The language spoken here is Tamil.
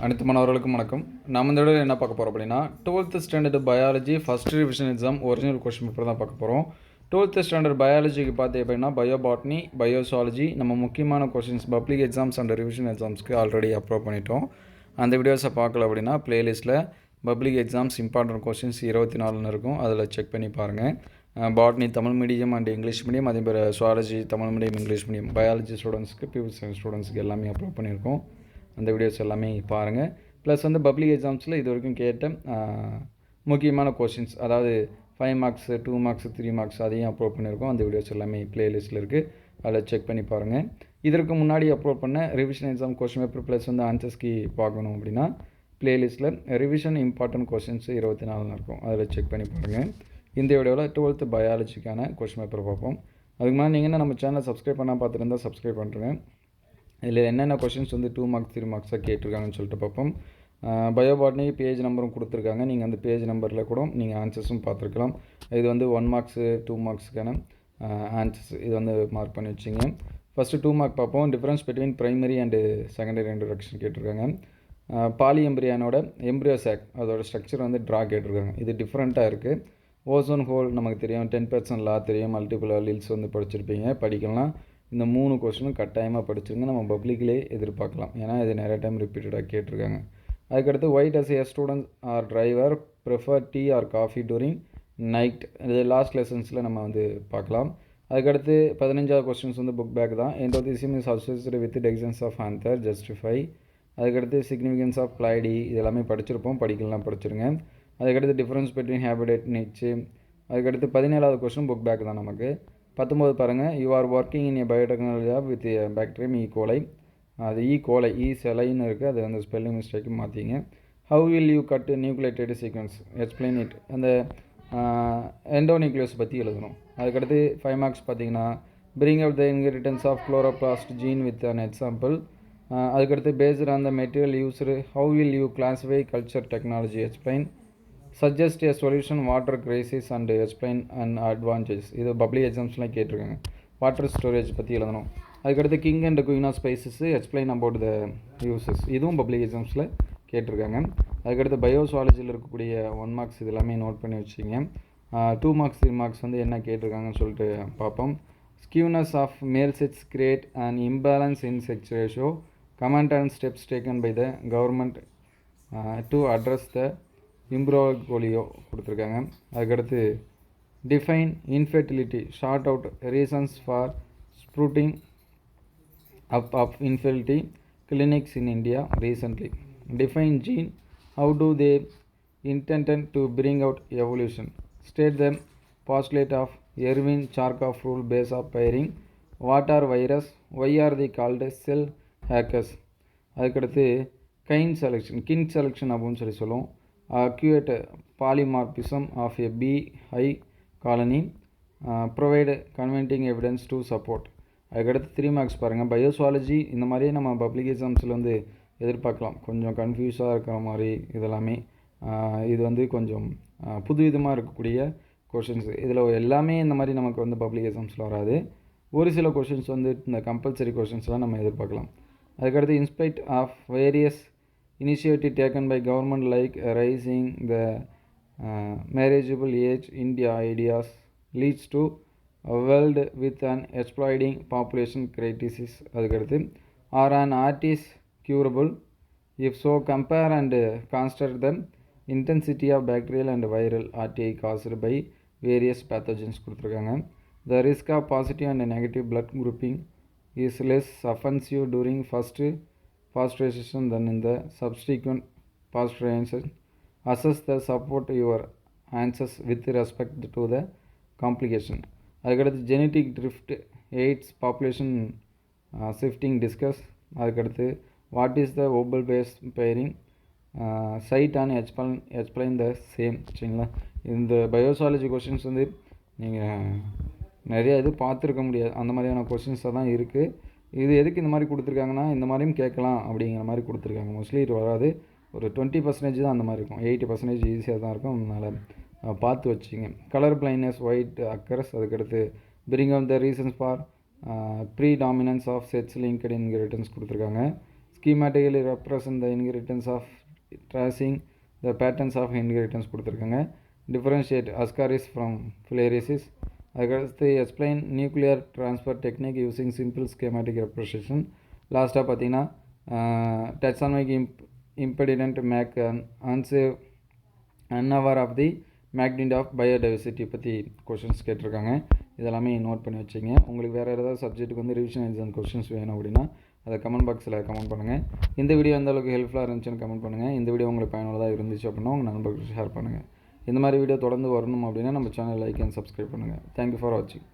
அனைத்து மாணவர்களுக்கும் வணக்கம். நம்ம இந்த வீடியோவில் என்ன பார்க்க போகிறோம் அப்படின்னா 12th standard biology first revision exam original question paper தான் பார்க்க போகிறோம். 12th ஸ்டாண்டர்ட் பயாலஜிக்கு பார்த்து அப்படின்னா பயோபாட்னி, பயோசாலஜி நம்ம முக்கியமான questions public exams and revision எக்ஸாம்ஸ்க்கு ஆல்ரெடி அப்லோட் பண்ணிட்டோம். அந்த வீடியோஸை பார்க்கல அப்படின்னா ப்ளேலிஸ்ட்டில் பப்ளிக் எக்ஸாம்ஸ் இம்பார்ட்டன்ட் கொஸ்டின்ஸ் 24 இருக்கும், அதில் செக் பண்ணி பாருங்கள். Botany Tamil medium and English medium, அதே மாதிரி zoology Tamil medium English medium, biology ஸ்டூடெண்ட்ஸ்க்கு பியூர் சயின்ஸ் ஸ்டூடெண்ட்ஸ்க்கு எல்லாமே அப்லோட் பண்ணியிருக்கோம். அந்த வீடியோஸ் எல்லாமே பாருங்கள். ப்ளஸ் பப்ளிக் எக்ஸாம்ஸில் இது வரைக்கும் கேட்ட முக்கியமான கொஷின்ஸ், அதாவது 5 மார்க்ஸ் 2 மார்க்ஸ் 3 மார்க்ஸ் அதையும் அப்லோட் பண்ணியிருக்கோம். அந்த வீடியோஸ் எல்லாமே ப்ளேலிஸ்ட்டில் இருக்குது, அதில் செக் பண்ணி பாருங்கள். இதற்கு முன்னாடி அப்லோட் பண்ண revision exam question paper plus answers key பார்க்கணும் அப்படின்னா ப்ளேலிஸ்ட்டில் ரிவிஷன் இம்பார்ட்டன்ட் கொஷின்ஸ் 24 இருக்கும், அதில் செக் பண்ணி பாருங்கள். இந்த வீடியோவில் 12th பயாலஜிக்கான கொஷின் பேப்பர் பார்ப்போம். அதுக்கு முன்னாடி நீங்கள் நம்ம சேனலை சப்ஸ்கிரைப் பண்ணால் பார்த்துருந்தா சப்ஸ்கிரைப் பண்ணுறேங்க. இதில் என்னென்ன கொஷின்ஸ் 2 மார்க்ஸ் 3 மார்க்ஸாக கேட்டிருக்காங்கன்னு சொல்லிட்டு பார்ப்போம். பயோபாட்னி பேஜ் நம்பரும் கொடுத்துருக்காங்க, நீங்கள் அந்த பேஜ் நம்பரில் கூட நீங்கள் ஆன்சர்ஸும் பார்த்துருக்கலாம். இது 1 மார்க்ஸ் 2 மார்க்ஸுக்கான ஆன்சர்ஸ், இது மார்க் பண்ணி வச்சிங்க. ஃபஸ்ட்டு 2 மார்க் பார்ப்போம். Difference between primary and secondary introduction கேட்டிருக்காங்க. பாலி எம்பிரியானோட எம்ப்ரியோ சாக் அதோட ஸ்ட்ரக்சர் ட்ரா கேட்டிருக்காங்க. இது டிஃப்ரெண்ட்டாக இருக்குது. ஓசோன் ஹோல் நமக்கு தெரியும், 10% லா தெரியும், மல்டிபிள் அலீல்ஸ் படிச்சிருப்பீங்க, படிக்கலாம். இந்த 3 கொஸ்டினும் கட்டாயமாக படிச்சுருங்க, நம்ம பப்ளிக்லேயே எதிர்பார்க்கலாம், ஏன்னா இது நிறைய டைம் ரிப்பீட்டடாக கேட்டிருக்காங்க. அதுக்கடுத்து why it as a student or driver prefer tea or coffee during night, இது லாஸ்ட் லெசன்ஸில் நம்ம பார்க்கலாம். அதுக்கடுத்து 15வது கொஸ்டின்ஸ் புக் பேக் தான். Endothecium is associated with dehiscence of anther justify. அதுக்கடுத்து சிக்னிஃபிகன்ஸ் ஆஃப் பிளைடி, இது எல்லாமே படிச்சிருப்போம், படிக்கலாம் படிச்சிருங்க. அதுக்கடுத்து டிஃப்ரென்ஸ் பிட்வீன் ஹேபிடேட் நிச்சு. அதுக்கடுத்து 17வது கொஸ்டின் புக் பேக் தான் நமக்கு. 19 பாருங்கள். You are working in a biotechnology lab with bacterium E coli, அது ஈகோலை செலைன்னு இருக்குது, அது ஸ்பெல்லிங் மிஸ்டேக்கு மாற்றிங்க. How will you cut nucleotide sequence explain it, அந்த எண்டோநியூக்ளியோஸ் பற்றி எழுதணும். அதுக்கடுத்து 5 மார்க்ஸ் பார்த்தீங்கன்னா bring out the inheritance of chloroplast gene with an example. அதுக்கடுத்து based on the material used how will you classify culture technology explain. Suggest a solution water crisis and explain and advantage, இது பப்ளிக் எக்ஸாம்ஸ்லாம் கேட்டிருக்காங்க. வாட்டர் ஸ்டோரேஜ் பற்றி எழுதணும். அதுக்கடுத்து king and queen of spices explain about the uses, இதுவும் பப்ளிக் எக்ஸாம்ஸில் கேட்டிருக்காங்க. அதுக்கடுத்து பயோசாலஜியில் இருக்கக்கூடிய 1 மார்க்ஸ் இது எல்லாமே நோட் பண்ணி வச்சிங்க. 2 மார்க்ஸ் 3 மார்க்ஸ் என்ன கேட்டிருக்காங்கன்னு சொல்லிட்டு பார்ப்போம். Skewness of male sex create and imbalance in sex ratio, comment and steps taken by the government to address the imbroglio கொடுத்துருக்காங்க. அதுக்கடுத்து define infertility, short out reasons for sprouting up of infertility clinics in India recently. Define gene, how do they intended to bring out evolution. State the postulate of Erwin Chargaff rule base of pairing. What are virus, why are the called cell hackers. அதுக்கடுத்து கின் செலெக்ஷன் அப்படின்னு சொல்லுவோம். Accurate polymorphism of a bee hive colony, provide convincing evidence to support. அதுக்கடுத்து 3 மார்க்ஸ் பாருங்கள். பயோசாலஜி இந்த மாதிரியே நம்ம பப்ளிக் எக்ஸாம்ஸில் எதிர்பார்க்கலாம், கொஞ்சம் கன்ஃபியூஸாக இருக்கிற மாதிரி இதெல்லாமே. இது கொஞ்சம் புதுவிதமாக இருக்கக்கூடிய கொஷின்ஸ், இதில் எல்லாமே இந்த மாதிரி நமக்கு பப்ளிக் எக்ஸாம்ஸில் வராது. ஒரு சில கொஷின்ஸ் இந்த கம்பல்சரி கொஷின்ஸ்லாம் நம்ம எதிர்பார்க்கலாம். அதுக்கடுத்து in spite of various initiative taken by government like raising the marriageable age India ideas leads to a world with an exploiting population crisis. அதுக்கடுத்து are an artist curable, if so compare and consider the intensity of bacterial and viral RTI caused by various pathogens கொடுத்துருக்காங்க. The risk of positive and negative blood grouping is less offensive during first pasteurization than in the subsequent pasteurization. Assess the support your answers with respect to the complication. அதுக்கடுத்து genetic drift AIDS population shifting discuss. அதுக்கடுத்து what is the obal base pairing, cite and explain the same. சரிங்களா, இந்த பயோசாலஜி கொஷின்ஸ் நீங்கள் நிறைய இது பார்த்துருக்க முடியாது, அந்த மாதிரியான கொஷின்ஸாக தான் இருக்குது. இது எதுக்கு இந்த மாதிரி கொடுத்துருக்காங்கன்னா, இந்த மாதிரியும் கேட்கலாம் அப்படிங்கிற மாதிரி கொடுத்துருக்காங்க. மோஸ்ட்லி இது வராது, ஒரு 20% தான் அந்த மாதிரி இருக்கும், 80% ஈஸியாக தான் இருக்கும், அதனால் பார்த்து வச்சுங்க. Colour blindness why it occurs. அதுக்கடுத்து bring out the reasons for predominance of sex linked inheritance கொடுத்துருக்காங்க. schematically represent the inheritance of tracing the patterns of inheritance கொடுத்துருக்காங்க. differentiate ascaris from filariasis. அதுக்கடுத்து explain nuclear transfer technique using simple schematic representation. லாஸ்ட்டாக பார்த்தீங்கன்னா taxonomic impediment make unaware of the magnitude of biodiversity பற்றி கொஷின்ஸ் கேட்டிருக்காங்க. இதெல்லாமே நோட் பண்ணி வச்சுங்க. உங்களுக்கு வேறு ஏதாவது சப்ஜெக்ட்டுக்கு வந்து ரிவிஷன் எக்ஸாம் கொஷின்ஸ் வேணும் அப்படின்னா அதை கமெண்ட் பாக்ஸில் கமெண்ட் பண்ணுங்கள். இந்த வீடியோ எந்த அளவுக்கு ஹெல்ப்ஃபுல்லாக இருந்துச்சுன்னு கமெண்ட் பண்ணுங்கள். இந்த வீடியோ உங்களுக்கு பயனுள்ளதாக இருந்துச்சு அப்படின்னா உங்கள் நண்பர்களுக்கு ஷேர் பண்ணுங்கள். இந்த மாதிரி வீடியோ தொடர்ந்து வரணும் அப்படின்னா நம்ம சேனல் லைக் அண்ட் சப்ஸ்கிரைப் பண்ணுங்கள். தேங்க்யூ ஃபார் வாட்சிங்.